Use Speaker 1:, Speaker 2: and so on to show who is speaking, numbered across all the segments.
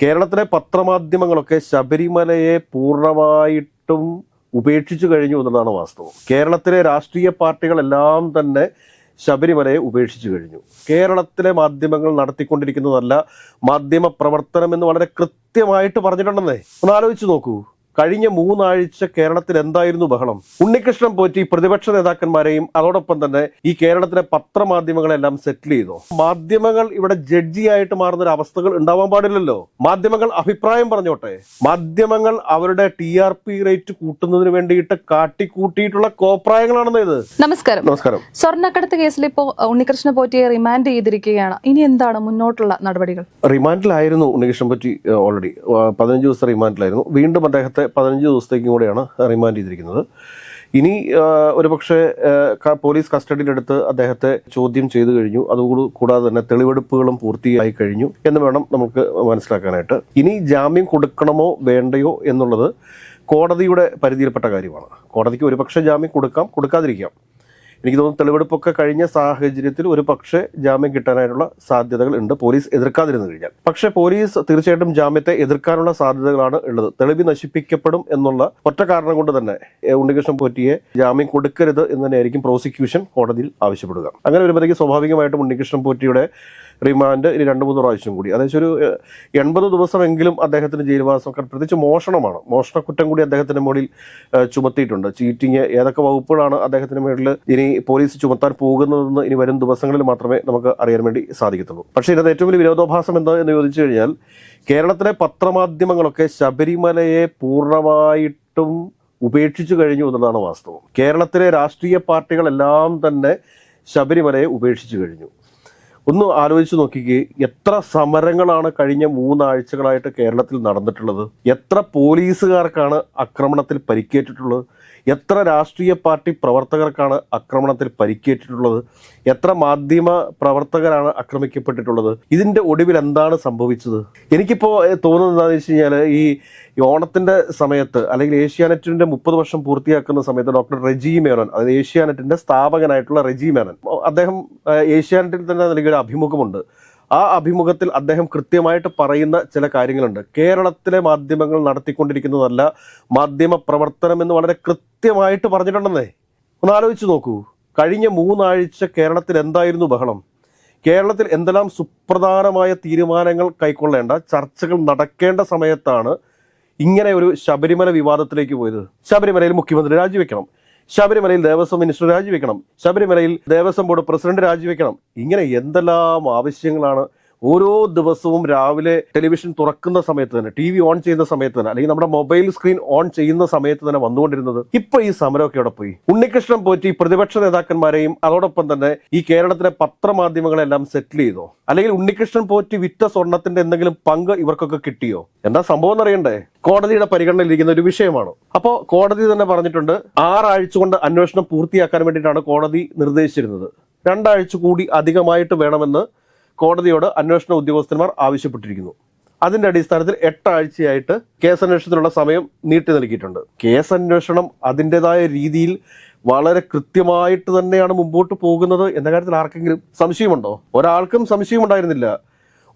Speaker 1: കേരളത്തിലെ പത്രമാധ്യമങ്ങളൊക്കെ ശബരിമലയെ പൂർണ്ണമായിട്ടും ഉപേക്ഷിച്ചു കഴിഞ്ഞു എന്നതാണ് വാസ്തവം. കേരളത്തിലെ രാഷ്ട്രീയ പാർട്ടികളെല്ലാം തന്നെ ശബരിമലയെ ഉപേക്ഷിച്ചു കഴിഞ്ഞു. കേരളത്തിലെ മാധ്യമങ്ങൾ നടത്തിക്കൊണ്ടിരിക്കുന്നതല്ല മാധ്യമ പ്രവർത്തനം എന്ന് വളരെ കൃത്യമായിട്ട് പറഞ്ഞിട്ടുണ്ടെന്നേ. ഒന്ന് ആലോചിച്ച് നോക്കൂ. കഴിഞ്ഞ 3 ആഴ്ച കേരളത്തിൽ എന്തായിരുന്നു ബഹളം? ഉണ്ണികൃഷ്ണൻ പോറ്റി പ്രതിപക്ഷ നേതാക്കന്മാരെയും അതോടൊപ്പം തന്നെ ഈ കേരളത്തിലെ പത്രമാധ്യമങ്ങളെല്ലാം സെറ്റിൽ ചെയ്തു. മാധ്യമങ്ങൾ ഇവിടെ ജഡ്ജിയായിട്ട് മാറുന്ന ഒരു അവസ്ഥകൾ ഉണ്ടാവാൻ പാടില്ലല്ലോ. മാധ്യമങ്ങൾ അഭിപ്രായം പറഞ്ഞോട്ടെ. മാധ്യമങ്ങൾ അവരുടെ TRP റേറ്റ് കൂട്ടുന്നതിന് വേണ്ടിയിട്ട് കാട്ടിക്കൂട്ടിയിട്ടുള്ള കോപ്രായങ്ങളാണെന്ന് ഇത്.
Speaker 2: നമസ്കാരം. സ്വർണ്ണക്കടത്ത് കേസിൽ ഇപ്പോൾ ഉണ്ണികൃഷ്ണൻ പോറ്റിയെ റിമാൻഡ് ചെയ്തിരിക്കുകയാണ്. ഇനി എന്താണ് മുന്നോട്ടുള്ള നടപടികൾ?
Speaker 1: റിമാൻഡിലായിരുന്നു ഉണ്ണികൃഷ്ണൻ പോറ്റി. ഓൾറെഡി 15 ദിവസം റിമാൻഡിലായിരുന്നു. വീണ്ടും അദ്ദേഹത്തെ 15 ദിവസത്തേക്കും കൂടെയാണ് റിമാൻഡ് ചെയ്തിരിക്കുന്നത്. ഇനി ഒരുപക്ഷെ പോലീസ് കസ്റ്റഡിയിലെടുത്ത് അദ്ദേഹത്തെ ചോദ്യം ചെയ്തു കഴിഞ്ഞു. അതുകൂടാതെ തന്നെ തെളിവെടുപ്പുകളും പൂർത്തിയായി കഴിഞ്ഞു എന്ന് വേണം നമുക്ക് മനസ്സിലാക്കാനായിട്ട്. ഇനി ജാമ്യം കൊടുക്കണമോ വേണ്ടയോ എന്നുള്ളത് കോടതിയുടെ പരിധിയിൽപ്പെട്ട കാര്യമാണ്. കോടതിക്ക് ഒരുപക്ഷെ ജാമ്യം കൊടുക്കാം, കൊടുക്കാതിരിക്കാം. എനിക്ക് തോന്നുന്നു തെളിവെടുപ്പൊക്കെ കഴിഞ്ഞ സാഹചര്യത്തിൽ ഒരു പക്ഷേ ജാമ്യം കിട്ടാനായിട്ടുള്ള സാധ്യതകൾ ഉണ്ട്, പോലീസ് എതിർക്കാതിരുന്നു കഴിഞ്ഞാൽ. പക്ഷേ പോലീസ് തീർച്ചയായിട്ടും ജാമ്യത്തെ എതിർക്കാനുള്ള സാധ്യതകളാണ് ഉള്ളത്. തെളിവ് നശിപ്പിക്കപ്പെടും എന്നുള്ള ഒറ്റ കാരണം കൊണ്ട് തന്നെ ഉണ്ണികൃഷ്ണൻ പോറ്റിയെ ജാമ്യം കൊടുക്കരുത് എന്ന് തന്നെയായിരിക്കും പ്രോസിക്യൂഷൻ കോടതിയിൽ ആവശ്യപ്പെടുക. അങ്ങനെ വരുമ്പോഴത്തേക്ക് സ്വാഭാവികമായിട്ടും ഉണ്ണികൃഷ്ണൻ പോറ്റിയുടെ റിമാൻഡ് ഇനി 2-3 പ്രാവശ്യം കൂടി, അതായത് ഒരു 80 ദിവസമെങ്കിലും അദ്ദേഹത്തിന് ജയിൽവാസം. പ്രത്യേകിച്ച് മോഷണ കുറ്റം കൂടി അദ്ദേഹത്തിന്റെ മുകളിൽ ചുമത്തിയിട്ടുണ്ട്. ചീറ്റിങ്, ഏതൊക്കെ വകുപ്പുകളാണ് അദ്ദേഹത്തിന് മുകളിൽ ഇനി പോലീസ് ചുമത്താൻ പോകുന്നതെന്ന് ഇനി വരും ദിവസങ്ങളിൽ മാത്രമേ നമുക്ക് അറിയാൻ വേണ്ടി സാധിക്കത്തുള്ളൂ. പക്ഷേ ഇതിനകത്ത് ഏറ്റവും വലിയ വിരോധാഭാസം എന്താ എന്ന് ചോദിച്ചു കഴിഞ്ഞാൽ, കേരളത്തിലെ പത്രമാധ്യമങ്ങളൊക്കെ ശബരിമലയെ പൂർണ്ണമായിട്ടും ഉപേക്ഷിച്ചു കഴിഞ്ഞു എന്നതാണ് വാസ്തവം. കേരളത്തിലെ രാഷ്ട്രീയ പാർട്ടികളെല്ലാം തന്നെ ശബരിമലയെ ഉപേക്ഷിച്ചു കഴിഞ്ഞു. ഒന്ന് ആലോചിച്ച് നോക്കിക്കേ, എത്ര സമരങ്ങളാണ് കഴിഞ്ഞ 3 ആഴ്ചകളായിട്ട് കേരളത്തിൽ നടന്നിട്ടുള്ളത്? എത്ര പോലീസുകാർക്കാണ് ആക്രമണത്തിൽ പരിക്കേറ്റിട്ടുള്ളത്? എത്ര രാഷ്ട്രീയ പാർട്ടി പ്രവർത്തകർക്കാണ് ആക്രമണത്തിൽ പരിക്കേറ്റിട്ടുള്ളത്? എത്ര മാധ്യമ പ്രവർത്തകരാണ് ആക്രമിക്കപ്പെട്ടിട്ടുള്ളത്? ഇതിൻ്റെ ഒടുവിൽ എന്താണ് സംഭവിച്ചത്? എനിക്കിപ്പോൾ തോന്നുന്നത് എന്താണെന്ന് വെച്ച് കഴിഞ്ഞാൽ, ഈ ഓണത്തിൻ്റെ സമയത്ത് അല്ലെങ്കിൽ ഏഷ്യാനെറ്റിൻ്റെ 30 വർഷം പൂർത്തിയാക്കുന്ന സമയത്ത് ഡോക്ടർ റെജി മേനോൻ, അതായത് ഏഷ്യാനെറ്റിൻ്റെ സ്ഥാപകനായിട്ടുള്ള റെജി മേനോൻ, അദ്ദേഹം ഏഷ്യാനെറ്റിൽ തന്നെ നൽകിയൊരു അഭിമുഖമുണ്ട്. ആ അഭിമുഖത്തിൽ അദ്ദേഹം കൃത്യമായിട്ട് പറയുന്ന ചില കാര്യങ്ങളുണ്ട്. കേരളത്തിലെ മാധ്യമങ്ങൾ നടത്തിക്കൊണ്ടിരിക്കുന്നതല്ല മാധ്യമ പ്രവർത്തനം എന്ന് വളരെ കൃത്യമായിട്ട് പറഞ്ഞിട്ടുണ്ടെന്നേ. ഒന്ന് ആലോചിച്ച് നോക്കൂ. കഴിഞ്ഞ 3 ആഴ്ച കേരളത്തിൽ എന്തായിരുന്നു ബഹളം? കേരളത്തിൽ എന്തെല്ലാം സുപ്രധാനമായ തീരുമാനങ്ങൾ കൈക്കൊള്ളേണ്ട, ചർച്ചകൾ നടക്കേണ്ട സമയത്താണ് ഇങ്ങനെ ഒരു ശബരിമല വിവാദത്തിലേക്ക് പോയത്. ശബരിമലയിൽ മുഖ്യമന്ത്രി രാജിവെക്കണം, ശബരിമലയിൽ ദേവസ്വം മിനിസ്റ്റർ രാജിവെക്കണം, ശബരിമലയിൽ ദേവസ്വം ബോർഡ് പ്രസിഡന്റ് രാജിവെക്കണം. ഇങ്ങനെ എന്തെല്ലാം ആവശ്യങ്ങളാണ് ഓരോ ദിവസവും രാവിലെ ടെലിവിഷൻ തുറക്കുന്ന സമയത്ത് തന്നെ, TV ഓൺ ചെയ്യുന്ന സമയത്ത് തന്നെ, അല്ലെങ്കിൽ നമ്മുടെ മൊബൈൽ സ്ക്രീൻ ഓൺ ചെയ്യുന്ന സമയത്ത് തന്നെ വന്നുകൊണ്ടിരുന്നത്. ഇപ്പൊ ഈ സമരമൊക്കെ എവിടെ പോയി? ഉണ്ണികൃഷ്ണൻ പോറ്റി പ്രതിപക്ഷ നേതാക്കന്മാരെയും അതോടൊപ്പം തന്നെ ഈ കേരളത്തിലെ പത്രമാധ്യമങ്ങളെല്ലാം സെറ്റിൽ ചെയ്തോ? അല്ലെങ്കിൽ ഉണ്ണികൃഷ്ണൻ പോറ്റി വിറ്റ സ്വർണത്തിന്റെ എന്തെങ്കിലും പങ്ക് ഇവർക്കൊക്കെ കിട്ടിയോ? എന്താ സംഭവം എന്നറിയണ്ടേ? കോടതിയുടെ പരിഗണനയിലിരിക്കുന്ന ഒരു വിഷയമാണ്. അപ്പോൾ കോടതി തന്നെ പറഞ്ഞിട്ടുണ്ട്, 6 ആഴ്ച കൊണ്ട് അന്വേഷണം പൂർത്തിയാക്കാൻ വേണ്ടിയിട്ടാണ് കോടതി നിർദ്ദേശിച്ചിരുന്നത്. 2 ആഴ്ച കൂടി അധികമായിട്ട് വേണമെന്ന് കോടതിയോട് അന്വേഷണ ഉദ്യോഗസ്ഥന്മാർ ആവശ്യപ്പെട്ടിരിക്കുന്നു. അതിന്റെ അടിസ്ഥാനത്തിൽ 8 ആഴ്ചയായിട്ട് കേസന്വേഷണത്തിനുള്ള സമയം നീട്ടി നൽകിയിട്ടുണ്ട്. കേസന്വേഷണം അതിൻ്റെതായ രീതിയിൽ വളരെ കൃത്യമായിട്ട് തന്നെയാണ് മുമ്പോട്ട് പോകുന്നത് എന്ന കാര്യത്തിൽ ആർക്കെങ്കിലും സംശയമുണ്ടോ? ഒരാൾക്കും സംശയമുണ്ടായിരുന്നില്ല.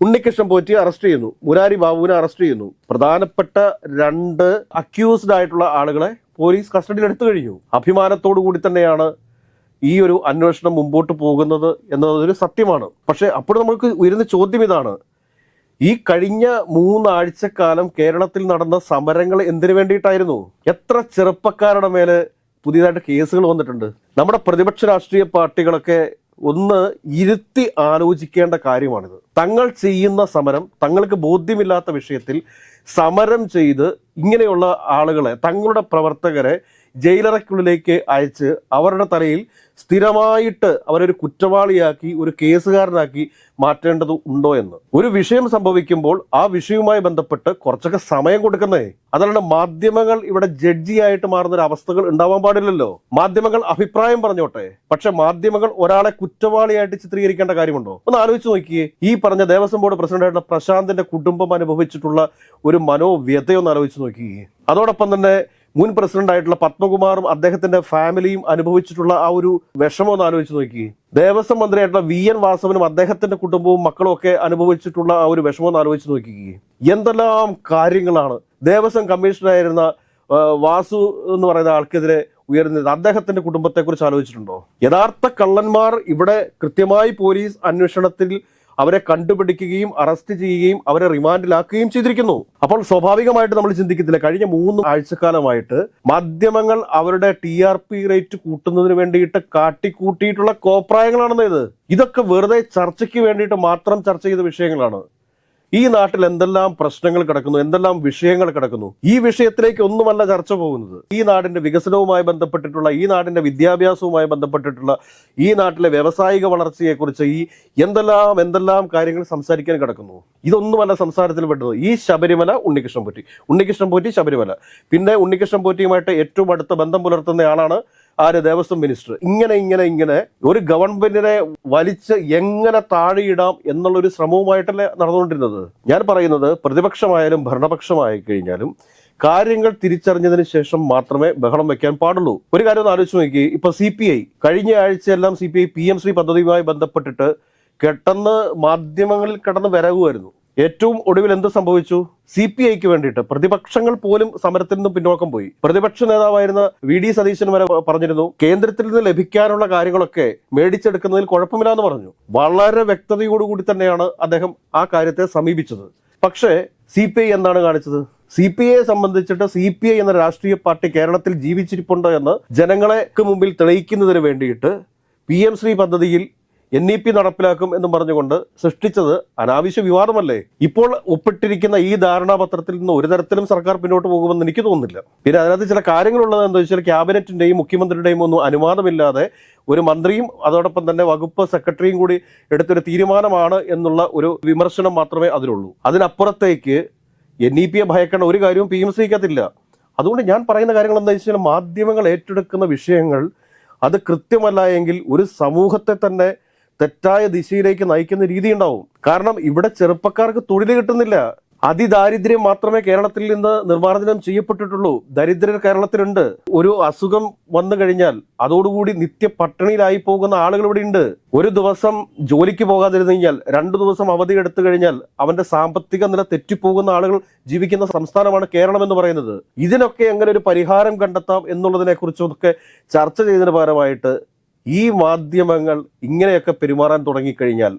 Speaker 1: ഉണ്ണികൃഷ്ണൻ പോറ്റിയെ അറസ്റ്റ് ചെയ്യുന്നു, മുരാരി ബാബുവിനെ അറസ്റ്റ് ചെയ്യുന്നു. പ്രധാനപ്പെട്ട 2 അക്യൂസ്ഡ് ആയിട്ടുള്ള ആളുകളെ പോലീസ് കസ്റ്റഡിയിൽ എടുത്തു കഴിഞ്ഞു. അഭിമാനത്തോടു കൂടി തന്നെയാണ് ഈ ഒരു അന്വേഷണം മുമ്പോട്ട് പോകുന്നത് എന്നതൊരു സത്യമാണ്. പക്ഷെ അപ്പോൾ നമുക്ക് ഉയരുന്ന ചോദ്യം ഇതാണ്: ഈ കഴിഞ്ഞ 3 ആഴ്ചക്കാലം കേരളത്തിൽ നടന്ന സമരങ്ങൾ എന്തിനു വേണ്ടിയിട്ടായിരുന്നു? എത്ര ചെറുപ്പക്കാരുടെ മേലെ പുതിയതായിട്ട് കേസുകൾ വന്നിട്ടുണ്ട്? നമ്മുടെ പ്രതിപക്ഷ രാഷ്ട്രീയ പാർട്ടികളൊക്കെ ഒന്ന് ഇരുത്തി ആലോചിക്കേണ്ട കാര്യമാണിത്. തങ്ങൾ ചെയ്യുന്ന സമരം, തങ്ങൾക്ക് ബോധ്യമില്ലാത്ത വിഷയത്തിൽ സമരം ചെയ്ത് ഇങ്ങനെയുള്ള ആളുകളെ, തങ്ങളുടെ പ്രവർത്തകരെ ജയിലറയ്ക്കുള്ളിലേക്ക് അയച്ച് അവരുടെ തലയിൽ സ്ഥിരമായിട്ട് അവരൊരു കുറ്റവാളിയാക്കി, ഒരു കേസുകാരനാക്കി മാറ്റേണ്ടത് ഉണ്ടോ എന്ന്. ഒരു വിഷയം സംഭവിക്കുമ്പോൾ ആ വിഷയവുമായി ബന്ധപ്പെട്ട് കുറച്ചൊക്കെ സമയം കൊടുക്കുന്നേ. അതല്ലാണ്ട് മാധ്യമങ്ങൾ ഇവിടെ ജഡ്ജിയായിട്ട് മാറുന്ന ഒരു അവസ്ഥകൾ ഉണ്ടാവാൻ പാടില്ലല്ലോ. മാധ്യമങ്ങൾ അഭിപ്രായം പറഞ്ഞോട്ടെ. പക്ഷെ മാധ്യമങ്ങൾ ഒരാളെ കുറ്റവാളിയായിട്ട് ചിത്രീകരിക്കേണ്ട കാര്യമുണ്ടോ? ഒന്ന് ആലോചിച്ച് നോക്കിയേ. ഈ പറഞ്ഞ ദേവസ്വം ബോർഡ് പ്രസിഡന്റായിട്ടുള്ള പ്രശാന്തിന്റെ കുടുംബം അനുഭവിച്ചിട്ടുള്ള ഒരു മനോവ്യതയൊന്ന് ആലോചിച്ച് നോക്കിയേ. അതോടൊപ്പം തന്നെ മുൻ പ്രസിഡന്റ് ആയിട്ടുള്ള പത്മകുമാറും അദ്ദേഹത്തിന്റെ ഫാമിലിയും അനുഭവിച്ചിട്ടുള്ള ആ ഒരു വിഷമം ഒന്ന് ആലോചിച്ച് നോക്കി. ദേവസ്വം മന്ത്രിയായിട്ടുള്ള VN വാസവനും അദ്ദേഹത്തിന്റെ കുടുംബവും മക്കളും ഒക്കെ അനുഭവിച്ചിട്ടുള്ള ആ ഒരു വിഷമം ഒന്ന് ആലോചിച്ച് നോക്കി. എന്തെല്ലാം കാര്യങ്ങളാണ് ദേവസ്വം കമ്മീഷണറായിരുന്ന വാസു എന്ന് പറയുന്ന ആൾക്കെതിരെ ഉയർന്നത്. അദ്ദേഹത്തിന്റെ കുടുംബത്തെക്കുറിച്ച് ആലോചിച്ചിട്ടുണ്ടോ? യഥാർത്ഥ കള്ളന്മാർ ഇവിടെ കൃത്യമായി പോലീസ് അന്വേഷണത്തിൽ അവരെ കണ്ടുപിടിക്കുകയും അറസ്റ്റ് ചെയ്യുകയും അവരെ റിമാൻഡിലാക്കുകയും ചെയ്തിരിക്കുന്നു. അപ്പോൾ സ്വാഭാവികമായിട്ട് നമ്മൾ ചിന്തിക്കത്തില്ല, കഴിഞ്ഞ 3 ആഴ്ചക്കാലമായിട്ട് മാധ്യമങ്ങൾ അവരുടെ TRP റേറ്റ് കൂട്ടുന്നതിന് വേണ്ടിയിട്ട് കാട്ടിക്കൂട്ടിയിട്ടുള്ള കോപ്രായങ്ങളാണെന്ന് ഇതൊക്കെ വെറുതെ ചർച്ചയ്ക്ക് വേണ്ടിയിട്ട് മാത്രം ചർച്ച ചെയ്ത വിഷയങ്ങളാണ്. ഈ നാട്ടിൽ എന്തെല്ലാം പ്രശ്നങ്ങൾ കിടക്കുന്നു, എന്തെല്ലാം വിഷയങ്ങൾ കിടക്കുന്നു. ഈ വിഷയത്തിലേക്ക് ഒന്നുമല്ല ചർച്ച പോകുന്നത്. ഈ നാടിന്റെ വികസനവുമായി ബന്ധപ്പെട്ടിട്ടുള്ള, ഈ നാടിന്റെ വിദ്യാഭ്യാസവുമായി ബന്ധപ്പെട്ടിട്ടുള്ള, ഈ നാട്ടിലെ വ്യാവസായിക വളർച്ചയെക്കുറിച്ച് ഈ എന്തെല്ലാം കാര്യങ്ങൾ സംസാരിക്കാൻ കിടക്കുന്നു. ഇതൊന്നുമല്ല സംസാരത്തിൽ പെട്ടത്. ഈ ശബരിമല, ഉണ്ണികൃഷ്ണൻ പോറ്റി ശബരിമല, പിന്നെ ഉണ്ണികൃഷ്ണൻ പോറ്റിയുമായിട്ട് ഏറ്റവും അടുത്ത ബന്ധം പുലർത്തുന്ന ആളാണ് ദേവസ്വം മിനിസ്റ്റർ. ഇങ്ങനെ ഒരു ഗവൺമെന്റിനെ വലിച്ച് എങ്ങനെ താഴെയിടാം എന്നുള്ളൊരു ശ്രമവുമായിട്ടല്ലേ നടന്നുകൊണ്ടിരുന്നത്. ഞാൻ പറയുന്നത് പ്രതിപക്ഷമായാലും ഭരണപക്ഷമായി കഴിഞ്ഞാലും കാര്യങ്ങൾ തിരിച്ചറിഞ്ഞതിന് ശേഷം മാത്രമേ ബഹളം വെക്കാൻ പാടുള്ളൂ. ഒരു കാര്യം ഒന്ന് ആലോചിച്ച് നോക്കി. ഇപ്പൊ CPI കഴിഞ്ഞ ആഴ്ചയെല്ലാം CPI PM ശ്രീ പദ്ധതിയുമായി ബന്ധപ്പെട്ടിട്ട് പെട്ടെന്ന് മാധ്യമങ്ങളിൽ കടന്ന് വരവുമായിരുന്നു. ഏറ്റവും ഒടുവിൽ എന്ത് സംഭവിച്ചു? CPIക്ക് വേണ്ടിയിട്ട് പ്രതിപക്ഷങ്ങൾ പോലും സമരത്തിൽ നിന്നും പിന്നോക്കം പോയി. പ്രതിപക്ഷ നേതാവായിരുന്ന VD സതീശൻ വരെ പറഞ്ഞിരുന്നു, കേന്ദ്രത്തിൽ നിന്ന് ലഭിക്കാനുള്ള കാര്യങ്ങളൊക്കെ മേടിച്ചെടുക്കുന്നതിൽ കുഴപ്പമില്ല എന്ന് പറഞ്ഞു. വളരെ വ്യക്തതയോടുകൂടി തന്നെയാണ് അദ്ദേഹം ആ കാര്യത്തെ സമീപിച്ചത്. പക്ഷേ CPI എന്താണ് കാണിച്ചത്? CPIയെ സംബന്ധിച്ചിട്ട് CPI എന്ന രാഷ്ട്രീയ പാർട്ടി കേരളത്തിൽ ജീവിച്ചിരിപ്പുണ്ടോ എന്ന് ജനങ്ങൾക്ക് മുമ്പിൽ തെളിയിക്കുന്നതിന് വേണ്ടിയിട്ട് PM ശ്രീ പദ്ധതിയിൽ NEP നടപ്പിലാക്കും എന്ന് പറഞ്ഞുകൊണ്ട് സൃഷ്ടിച്ചത് അനാവശ്യ വിവാദമല്ലേ? ഇപ്പോൾ ഒപ്പിട്ടിരിക്കുന്ന ഈ ധാരണാപത്രത്തിൽ നിന്ന് ഒരു തരത്തിലും സർക്കാർ പിന്നോട്ട് പോകുമെന്ന് എനിക്ക് തോന്നുന്നില്ല. പിന്നെ അതിനകത്ത് ചില കാര്യങ്ങളുള്ളത് എന്താ വെച്ചാൽ, ക്യാബിനറ്റിന്റെയും മുഖ്യമന്ത്രിയുടെയും ഒന്നും അനുവാദമില്ലാതെ ഒരു മന്ത്രിയും അതോടൊപ്പം തന്നെ വകുപ്പ് സെക്രട്ടറിയും കൂടി എടുത്തൊരു തീരുമാനമാണ് എന്നുള്ള ഒരു വിമർശനം മാത്രമേ അതിലുള്ളൂ. അതിനപ്പുറത്തേക്ക് NEPയെ ഭയക്കേണ്ട ഒരു കാര്യവും PMCക്കത്തില്ല. അതുകൊണ്ട് ഞാൻ പറയുന്ന കാര്യങ്ങൾ എന്താ വെച്ചാൽ, മാധ്യമങ്ങൾ ഏറ്റെടുക്കുന്ന വിഷയങ്ങൾ അത് കൃത്യമല്ല എങ്കിൽ ഒരു സമൂഹത്തെ തന്നെ തെറ്റായ ദിശയിലേക്ക് നയിക്കുന്ന രീതി ഉണ്ടാവും. കാരണം ഇവിടെ ചെറുപ്പക്കാർക്ക് തൊഴിൽ കിട്ടുന്നില്ല. അതിദാരിദ്ര്യം മാത്രമേ കേരളത്തിൽ നിന്ന് നിർമ്മാർജ്ജനം ചെയ്യപ്പെട്ടിട്ടുള്ളൂ. ദരിദ്രർ കേരളത്തിലുണ്ട്. ഒരു അസുഖം വന്നു കഴിഞ്ഞാൽ അതോടുകൂടി നിത്യ പട്ടിണിയിലായി പോകുന്ന ആളുകൾ ഇവിടെ ഉണ്ട്. ഒരു ദിവസം ജോലിക്ക് പോകാതിരുന്നു കഴിഞ്ഞാൽ 2 ദിവസം അവധി എടുത്തു കഴിഞ്ഞാൽ അവന്റെ സാമ്പത്തിക നില തെറ്റിപ്പോകുന്ന ആളുകൾ ജീവിക്കുന്ന സംസ്ഥാനമാണ് കേരളം എന്ന് പറയുന്നത്. ഇതിനൊക്കെ എങ്ങനെ ഒരു പരിഹാരം കണ്ടെത്താം എന്നുള്ളതിനെ കുറിച്ചൊക്കെ ചർച്ച ചെയ്തതിന് പകരമായിട്ട് ഈ മാധ്യമങ്ങൾ ഇങ്ങനെയൊക്കെ പെരുമാറാൻ തുടങ്ങിക്കഴിഞ്ഞാൽ,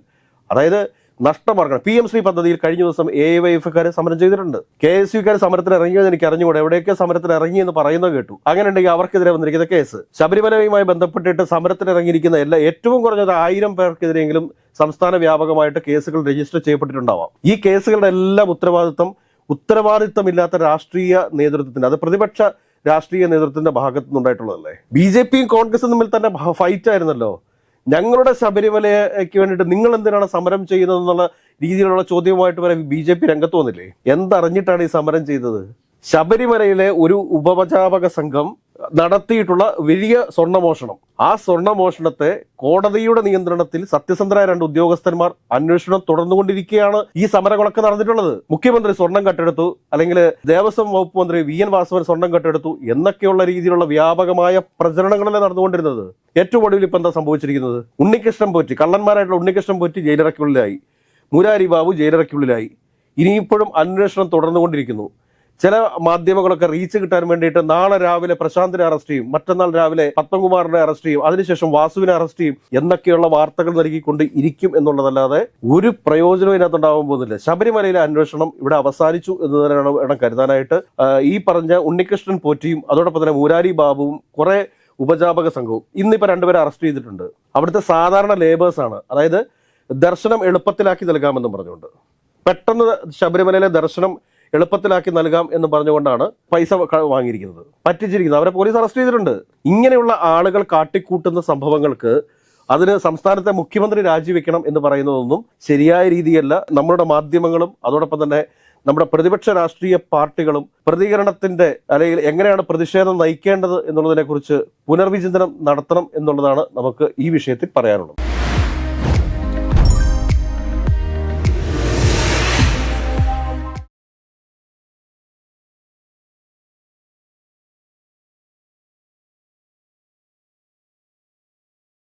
Speaker 1: അതായത് നഷ്ടമാർക്കണം. PM ശ്രീ പദ്ധതിയിൽ കഴിഞ്ഞ ദിവസം AYFക്കാർ സമരം ചെയ്തിട്ടുണ്ട്. KSUക്കാർ സമരത്തിന് ഇറങ്ങിയെന്ന് എനിക്ക് അറിഞ്ഞുകൂടെ. എവിടെയൊക്കെ സമരത്തിന് ഇറങ്ങി എന്ന് പറയുന്നത് കേട്ടു. അങ്ങനെ ഉണ്ടെങ്കിൽ അവർക്കെതിരെ വന്നിരിക്കുന്ന കേസ്, ശബരിമലയുമായി ബന്ധപ്പെട്ടിട്ട് സമരത്തിന് ഇറങ്ങിയിരിക്കുന്ന ഏറ്റവും കുറഞ്ഞത് 1000 പേർക്കെതിരെയെങ്കിലും സംസ്ഥാന വ്യാപകമായിട്ട് കേസുകൾ രജിസ്റ്റർ ചെയ്യപ്പെട്ടിട്ടുണ്ടാവാം. ഈ കേസുകളുടെ എല്ലാം ഉത്തരവാദിത്തമില്ലാത്ത രാഷ്ട്രീയ നേതൃത്വത്തിന്, അത് പ്രതിപക്ഷ രാഷ്ട്രീയ നേതൃത്വത്തിന്റെ ഭാഗത്തു നിന്നുണ്ടായിട്ടുള്ളതല്ലേ? BJPയും കോൺഗ്രസും തമ്മിൽ തന്നെ ഫൈറ്റ് ആയിരുന്നല്ലോ. ഞങ്ങളുടെ ശബരിമലയ്ക്ക് വേണ്ടിയിട്ട് നിങ്ങൾ എന്തിനാണ് സമരം ചെയ്യുന്നത് എന്നുള്ള രീതിയിലുള്ള ചോദ്യവുമായിട്ട് വരെ BJP രംഗത്ത് വന്നില്ലേ? എന്തറിഞ്ഞിട്ടാണ് ഈ സമരം ചെയ്തത്? ശബരിമലയിലെ ഒരു ഉപപചാപക സംഘം നടത്തിയിട്ടുള്ള വലിയ സ്വർണ്ണമോഷണം, ആ സ്വർണ്ണമോഷണത്തെ കോടതിയുടെ നിയന്ത്രണത്തിൽ സത്യസന്ധരായ 2 ഉദ്യോഗസ്ഥന്മാർ അന്വേഷണം തുടർന്നുകൊണ്ടിരിക്കുകയാണ് ഈ സമരങ്ങളൊക്കെ നടന്നിട്ടുള്ളത്. മുഖ്യമന്ത്രി സ്വർണം കട്ടെടുത്തു, അല്ലെങ്കിൽ ദേവസ്വം വകുപ്പ് മന്ത്രി VN വാസവൻ സ്വർണം കട്ടെടുത്തു എന്നൊക്കെയുള്ള രീതിയിലുള്ള വ്യാപകമായ പ്രചരണങ്ങളല്ലേ നടന്നുകൊണ്ടിരുന്നത്. ഏറ്റവും ഒടുവിൽ ഇപ്പം എന്താ സംഭവിച്ചിരിക്കുന്നത്? ഉണ്ണികൃഷ്ണൻ പോറ്റി, കള്ളന്മാരായിട്ടുള്ള ഉണ്ണികൃഷ്ണൻ പോറ്റി ജയിലറയ്ക്കുള്ളിലായി, മുരാരി ബാബു ജയിലറയ്ക്കുള്ളിലായി. ഇനിയിപ്പോഴും അന്വേഷണം തുടർന്നുകൊണ്ടിരിക്കുന്നു. ചില മാധ്യമങ്ങളൊക്കെ റീച്ച് കിട്ടാൻ വേണ്ടിയിട്ട് നാളെ രാവിലെ പ്രശാന്തിനെ അറസ്റ്റ് ചെയ്യും, മറ്റന്നാൾ രാവിലെ പത്മകുമാറിനെ അറസ്റ്റ് ചെയ്യും, അതിനുശേഷം വാസുവിനെ അറസ്റ്റ് ചെയ്യും എന്നൊക്കെയുള്ള വാർത്തകൾ നൽകിക്കൊണ്ട് ഇരിക്കും എന്നുള്ളതല്ലാതെ ഒരു പ്രയോജനവും ഇതിനകത്തുണ്ടാവാൻ പോകുന്നില്ല. ശബരിമലയിലെ അന്വേഷണം ഇവിടെ അവസാനിച്ചു എന്ന് തന്നെയാണ് വേണം കരുതാനായിട്ട്. ഈ പറഞ്ഞ ഉണ്ണികൃഷ്ണൻ പോറ്റിയും അതോടൊപ്പം തന്നെ മുരാരി ബാബുവും കുറെ ഉപജാപക സംഘവും ഇന്നിപ്പോൾ 2 പേരെ അറസ്റ്റ് ചെയ്തിട്ടുണ്ട്. അവിടുത്തെ സാധാരണ ലേബേഴ്സാണ്. അതായത് ദർശനം എളുപ്പത്തിലാക്കി നൽകാമെന്നും പറഞ്ഞുകൊണ്ട്, പെട്ടെന്ന് ശബരിമലയിലെ ദർശനം എളുപ്പത്തിലാക്കി നൽകാം എന്ന് പറഞ്ഞുകൊണ്ടാണ് പൈസ വാങ്ങിയിരിക്കുന്നത്, പറ്റിച്ചിരിക്കുന്നത്. അവരെ പോലീസ് അറസ്റ്റ് ചെയ്തിട്ടുണ്ട്. ഇങ്ങനെയുള്ള ആളുകൾ കാട്ടിക്കൂട്ടുന്ന സംഭവങ്ങൾക്ക് അതിന് സംസ്ഥാനത്തെ മുഖ്യമന്ത്രി രാജിവെക്കണം എന്ന് പറയുന്നതൊന്നും ശരിയായ രീതിയല്ല. നമ്മളുടെ മാധ്യമങ്ങളും അതോടൊപ്പം തന്നെ നമ്മുടെ പ്രതിപക്ഷ രാഷ്ട്രീയ പാർട്ടികളും പ്രതികരണത്തിന്റെ അല്ലെങ്കിൽ എങ്ങനെയാണ് പ്രതിഷേധം നയിക്കേണ്ടത് എന്നുള്ളതിനെ കുറിച്ച് പുനർവിചിന്തനം നടത്തണം എന്നുള്ളതാണ് നമുക്ക് ഈ വിഷയത്തിൽ പറയാനുള്ളത്.